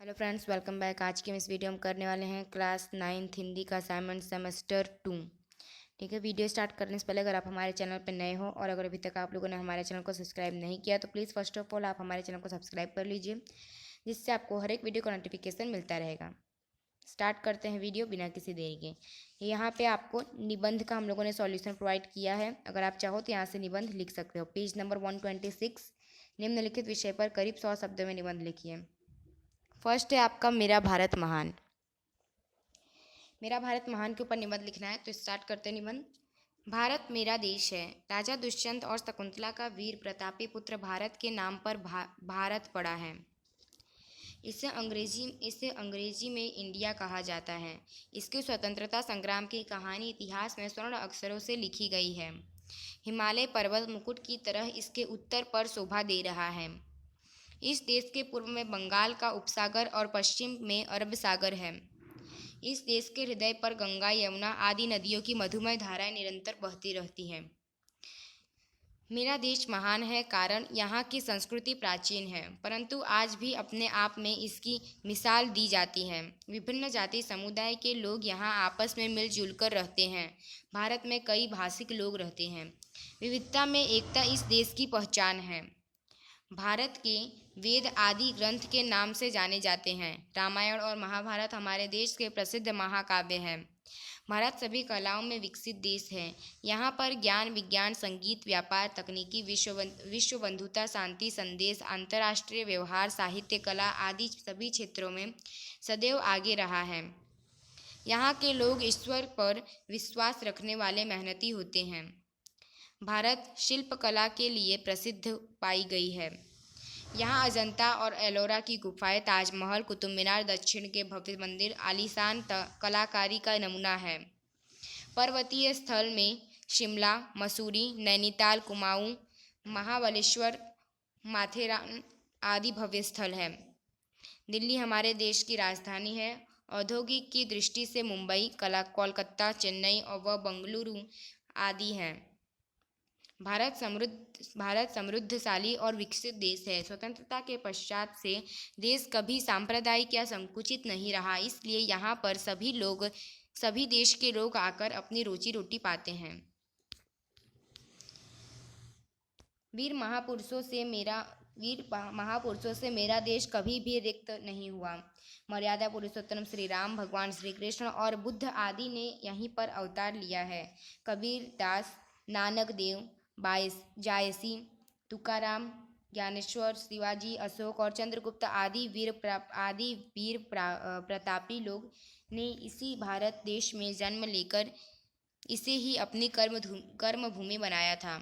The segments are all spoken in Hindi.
Hello friends, welcome back. आज की हम इस वीडियो में करने वाले हैं क्लास 9th हिंदी का असाइनमेंट सेमेस्टर 2। ठीक है, वीडियो स्टार्ट करने से पहले अगर आप हमारे चैनल पर नए हो और अगर अभी तक आप लोगों ने हमारे चैनल को सब्सक्राइब नहीं किया तो प्लीज़ फर्स्ट ऑफ ऑल आप हमारे चैनल को सब्सक्राइब कर लीजिए, जिससे आपको हर एक वीडियो का नोटिफिकेशन मिलता रहेगा। स्टार्ट करते हैं वीडियो बिना किसी देरी के। यहाँ पे आपको निबंध का हम लोगों ने सॉल्यूशन प्रोवाइड किया है। अगर आप चाहो तो यहाँ से निबंध लिख सकते हो। पेज नंबर 126, निम्नलिखित विषय पर करीब 100 शब्दों में निबंध लिखिए। फर्स्ट है आपका मेरा भारत महान। मेरा भारत महान के ऊपर निबंध लिखना है, तो स्टार्ट करते हैं निबंध। भारत मेरा देश है। राजा दुष्यंत और शकुंतला का वीर प्रतापी पुत्र भारत के नाम पर भारत पड़ा है। इसे अंग्रेजी में इंडिया कहा जाता है। इसके स्वतंत्रता संग्राम की कहानी इतिहास में स्वर्ण अक्षरों से लिखी गई है। हिमालय पर्वत मुकुट की तरह इसके उत्तर पर शोभा दे रहा है। इस देश के पूर्व में बंगाल का उपसागर और पश्चिम में अरब सागर है। इस देश के हृदय पर गंगा, यमुना आदि नदियों की मधुमय धाराएं निरंतर बहती रहती हैं। मेरा देश महान है कारण यहाँ की संस्कृति प्राचीन है, परंतु आज भी अपने आप में इसकी मिसाल दी जाती है। विभिन्न जाति समुदाय के लोग यहाँ आपस में मिलजुल कर रहते हैं। भारत में कई भाषिक लोग रहते हैं। विविधता में एकता इस देश की पहचान है। भारत के वेद आदि ग्रंथ के नाम से जाने जाते हैं। रामायण और महाभारत हमारे देश के प्रसिद्ध महाकाव्य हैं। भारत सभी कलाओं में विकसित देश है। यहाँ पर ज्ञान, विज्ञान, संगीत, व्यापार, तकनीकी, विश्व बंधुता, शांति संदेश, अंतर्राष्ट्रीय व्यवहार, साहित्य, कला आदि सभी क्षेत्रों में सदैव आगे रहा है। यहाँ के लोग ईश्वर पर विश्वास रखने वाले मेहनती होते हैं। भारत शिल्पकला के लिए प्रसिद्ध पाई गई है। यहाँ अजंता और एलोरा की गुफाएं, ताजमहल, कुतुब मीनार, दक्षिण के भव्य मंदिर आलीशान कलाकारी का नमूना है। पर्वतीय स्थल में शिमला, मसूरी, नैनीताल, कुमाऊं, महाबलेश्वर, माथेरान आदि भव्य स्थल हैं। दिल्ली हमारे देश की राजधानी है। औद्योगिक की दृष्टि से मुंबई, कोलकाता, चेन्नई और व बंगलुरु आदि हैं। भारत समृद्धशाली और विकसित देश है। स्वतंत्रता के पश्चात से देश कभी सांप्रदायिक या संकुचित नहीं रहा, इसलिए यहाँ पर सभी देश के लोग आकर अपनी रोजी रोटी पाते हैं। वीर महापुरुषों से मेरा देश कभी भी रिक्त नहीं हुआ। मर्यादा पुरुषोत्तम श्री राम, भगवान श्री कृष्ण और बुद्ध आदि ने यहीं पर अवतार लिया है। कबीर दास, नानक देव, जायसी, तुकाराम, ज्ञानेश्वर, शिवाजी, अशोक और चंद्रगुप्त आदि वीर प्रतापी लोग ने इसी भारत देश में जन्म लेकर इसे ही अपनी कर्म भूमि बनाया था।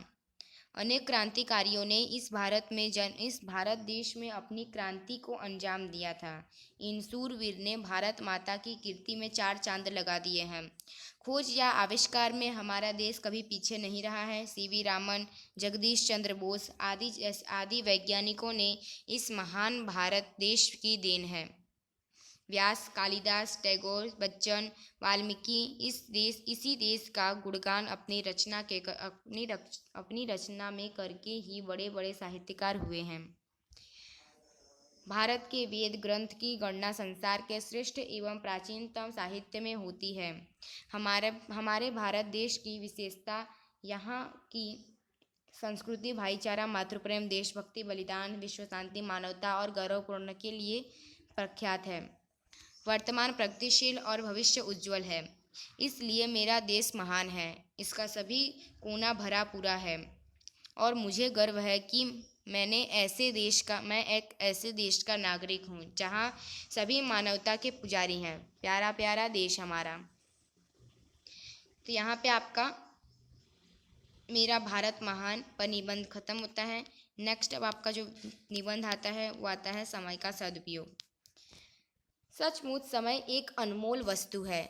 अनेक क्रांतिकारियों ने इस भारत देश में अपनी क्रांति को अंजाम दिया था। इन सूरवीर ने भारत माता की कीर्ति में 4 चांद लगा दिए हैं। खोज या आविष्कार में हमारा देश कभी पीछे नहीं रहा है। सीवी रामन, जगदीश चंद्र बोस आदि वैज्ञानिकों ने इस महान भारत देश की देन है। व्यास, कालिदास, टैगोर, बच्चन, वाल्मीकि इसी देश का गुणगान अपनी रचना में करके ही बड़े बड़े साहित्यकार हुए हैं। भारत के वेद ग्रंथ की गणना संसार के श्रेष्ठ एवं प्राचीनतम साहित्य में होती है। हमारे भारत देश की विशेषता यहाँ की संस्कृति, भाईचारा, मातृप्रेम, देशभक्ति, बलिदान, विश्व शांति, मानवता और गौरवपूर्ण के लिए प्रख्यात है। वर्तमान प्रगतिशील और भविष्य उज्जवल है, इसलिए मेरा देश महान है। इसका सभी कोना भरा पूरा है और मुझे गर्व है कि मैं एक ऐसे देश का नागरिक हूँ जहाँ सभी मानवता के पुजारी हैं। प्यारा प्यारा देश हमारा। तो यहाँ पे आपका मेरा भारत महान पर निबंध खत्म होता है। नेक्स्ट अब आपका जो निबंध आता है वो आता है समय का सदुपयोग। सचमुच समय एक अनमोल वस्तु है।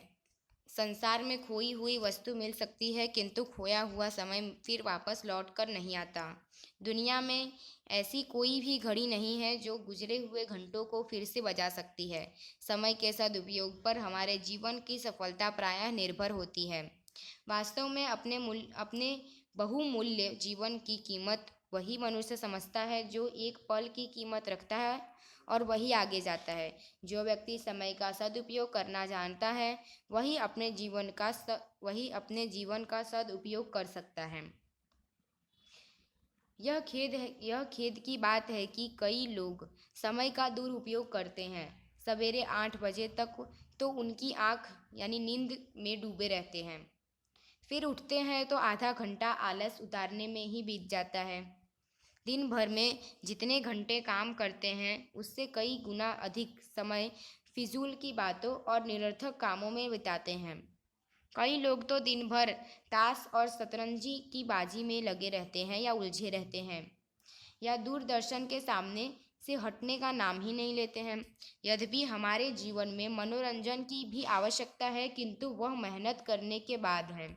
संसार में खोई हुई वस्तु मिल सकती है, किंतु खोया हुआ समय फिर वापस लौट कर नहीं आता। दुनिया में ऐसी कोई भी घड़ी नहीं है जो गुजरे हुए घंटों को फिर से बजा सकती है। समय के सदुपयोग पर हमारे जीवन की सफलता प्रायः निर्भर होती है। वास्तव में अपने बहुमूल्य जीवन की कीमत वही मनुष्य समझता है जो एक पल की कीमत रखता है और वही आगे जाता है। जो व्यक्ति समय का सदुपयोग करना जानता है वही अपने जीवन का सदुपयोग कर सकता है। यह खेद की बात है कि कई लोग समय का दुरुपयोग करते हैं। सवेरे 8 बजे तक तो उनकी आँख यानी नींद में डूबे रहते हैं, फिर उठते हैं तो आधा घंटा आलस उतारने में ही बीत जाता है। दिन भर में जितने घंटे काम करते हैं उससे कई गुना अधिक समय फिजूल की बातों और निरर्थक कामों में बिताते हैं। कई लोग तो दिन भर ताश और शतरंजी की बाजी में लगे रहते हैं या उलझे रहते हैं, या दूरदर्शन के सामने से हटने का नाम ही नहीं लेते हैं। यद्यपि हमारे जीवन में मनोरंजन की भी आवश्यकता है, किंतु वह मेहनत करने के बाद है।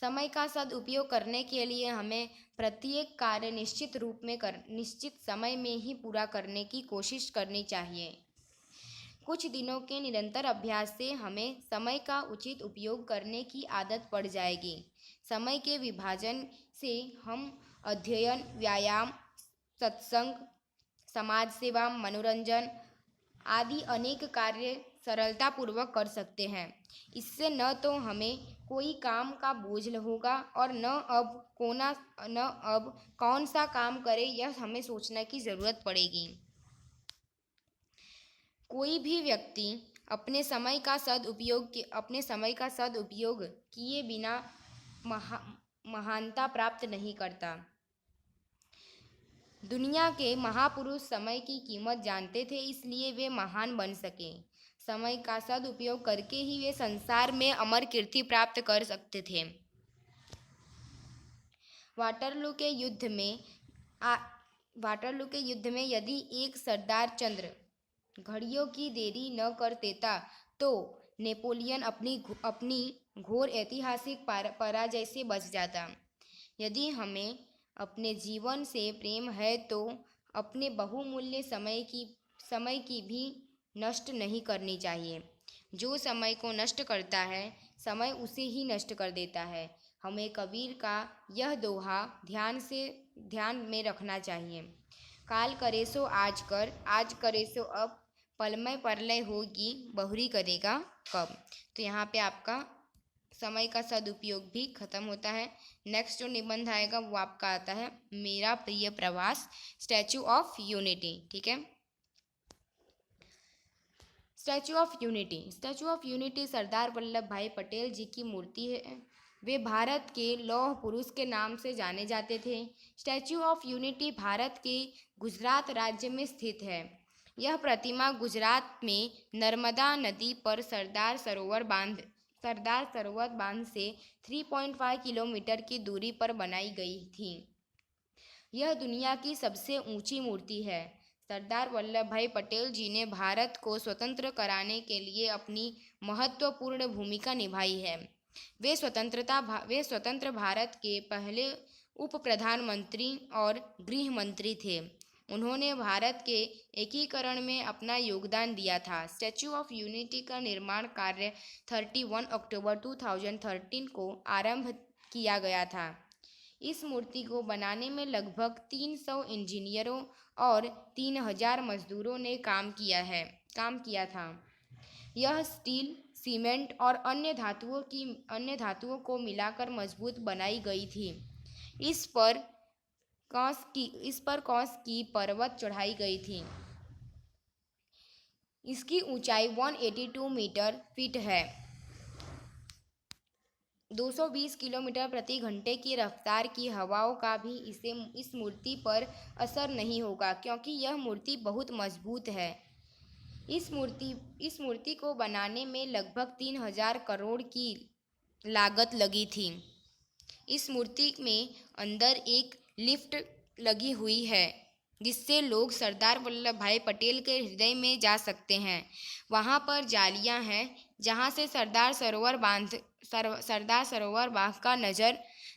समय का सदुपयोग करने के लिए हमें प्रत्येक कार्य निश्चित समय में ही पूरा करने की कोशिश करनी चाहिए। कुछ दिनों के निरंतर अभ्यास से हमें समय का उचित उपयोग करने की आदत पड़ जाएगी। समय के विभाजन से हम अध्ययन, व्यायाम, सत्संग, समाज सेवा, मनोरंजन आदि अनेक कार्य सरलतापूर्वक कर सकते हैं। इससे न तो हमें कोई काम का बोझ होगा और न अब कौन सा काम करें यह हमें सोचने की ज़रूरत पड़ेगी। कोई भी व्यक्ति अपने समय का सदुपयोग किए बिना महानता प्राप्त नहीं करता। दुनिया के महापुरुष समय की कीमत जानते थे, इसलिए वे महान बन सके। समय का सदुपयोग करके ही वे संसार में अमर कीर्ति प्राप्त कर सकते थे। वाटरलू के युद्ध में यदि एक सरदार चंद्र घड़ियों की देरी न कर देता तो नेपोलियन अपनी घोर ऐतिहासिक पराजय से बच जाता। यदि हमें अपने जीवन से प्रेम है तो अपने बहुमूल्य समय की भी नष्ट नहीं करनी चाहिए। जो समय को नष्ट करता है समय उसे ही नष्ट कर देता है। हमें कबीर का यह दोहा ध्यान में रखना चाहिए। काल करे सो आज कर, आज करे सो अब, पलमय परलय होगी, बहुरी करेगा कब। तो यहाँ पे आपका समय का सदुपयोग भी खत्म होता है। नेक्स्ट जो निबंध आएगा वो आपका आता है मेरा प्रिय प्रवास, स्टैचू ऑफ यूनिटी। ठीक है, statue of unity Sardar Vallabh भाई पटेल जी की मूर्ति है। वे भारत के लौह पुरुष के नाम से जाने जाते थे। स्टैचू ऑफ यूनिटी भारत के गुजरात राज्य में स्थित है। यह प्रतिमा गुजरात में नर्मदा नदी पर सरदार सरोवर बांध से 3.5 किलोमीटर की दूरी पर बनाई गई थी। यह दुनिया की सबसे ऊंची मूर्ति है। सरदार वल्लभ भाई पटेल जी ने भारत को स्वतंत्र कराने के लिए अपनी महत्वपूर्ण भूमिका निभाई है। वे स्वतंत्र भारत के पहले उप प्रधानमंत्री और गृह मंत्री थे। उन्होंने भारत के एकीकरण में अपना योगदान दिया था। स्टैचू ऑफ यूनिटी का निर्माण कार्य 31 अक्टूबर 2013 को आरंभ किया गया था। इस मूर्ति को बनाने में लगभग 300 इंजीनियरों और 3000 मजदूरों ने काम किया था। यह स्टील, सीमेंट और अन्य धातुओं को मिलाकर मजबूत बनाई गई थी। इस पर कौस की पर्वत चढ़ाई गई थी। इसकी ऊंचाई 182 फीट है। 220 किलोमीटर प्रति घंटे की रफ्तार की हवाओं का भी इस मूर्ति पर असर नहीं होगा, क्योंकि यह मूर्ति बहुत मजबूत है। इस मूर्ति को बनाने में लगभग 3000 करोड़ की लागत लगी थी। इस मूर्ति में अंदर एक लिफ्ट लगी हुई है जिससे लोग सरदार वल्लभ भाई पटेल के हृदय में जा सकते हैं। वहाँ पर जालियाँ हैं जहाँ से सरदार सरोवर बांध का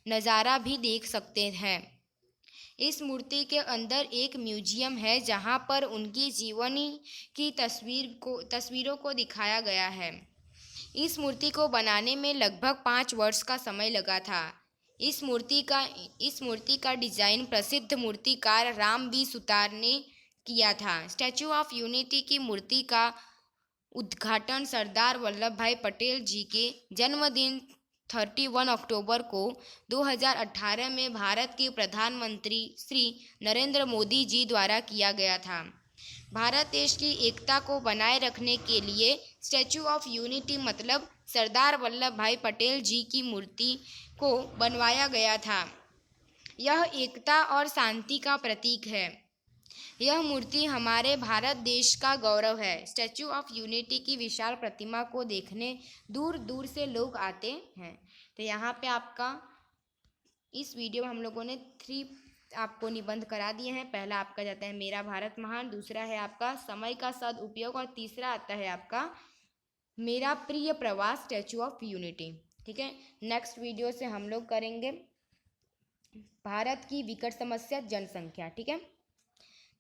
नज़ारा भी देख सकते हैं। इस मूर्ति के अंदर एक म्यूजियम है जहाँ पर उनकी जीवनी की तस्वीरों को दिखाया गया है। इस मूर्ति को बनाने में लगभग 5 वर्ष का समय लगा था। इस मूर्ति का डिजाइन प्रसिद्ध मूर्तिकार राम बी सुतार ने किया था। स्टैचू ऑफ यूनिटी की मूर्ति का उद्घाटन सरदार वल्लभ भाई पटेल जी के जन्मदिन 31 अक्टूबर को 2018 में भारत के प्रधानमंत्री श्री नरेंद्र मोदी जी द्वारा किया गया था। भारत देश की एकता को बनाए रखने के लिए स्टैचू ऑफ यूनिटी मतलब सरदार वल्लभ भाई पटेल जी की मूर्ति को बनवाया गया था। यह एकता और शांति का प्रतीक है। यह मूर्ति हमारे भारत देश का गौरव है। स्टैचू ऑफ यूनिटी की विशाल प्रतिमा को देखने दूर दूर से लोग आते हैं। तो यहाँ पे आपका इस वीडियो में हम लोगों ने 3 आपको निबंध करा दिए हैं। पहला आपका जाता है मेरा भारत महान, दूसरा है आपका समय का सदुपयोग और तीसरा आता है आपका मेरा प्रिय प्रवास स्टैचू ऑफ यूनिटी। ठीक है, नेक्स्ट वीडियो से हम लोग करेंगे भारत की विकट समस्या जनसंख्या। ठीक है,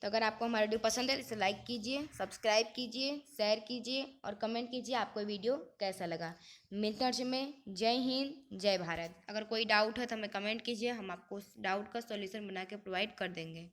तो अगर आपको हमारा वीडियो पसंद है तो इसे लाइक कीजिए, सब्सक्राइब कीजिए, शेयर कीजिए और कमेंट कीजिए आपको वीडियो कैसा लगा। मिलते हैं में। जय हिंद, जय भारत। अगर कोई डाउट है तो हमें कमेंट कीजिए, हम आपको उस डाउट का सॉल्यूशन बना के प्रोवाइड कर देंगे।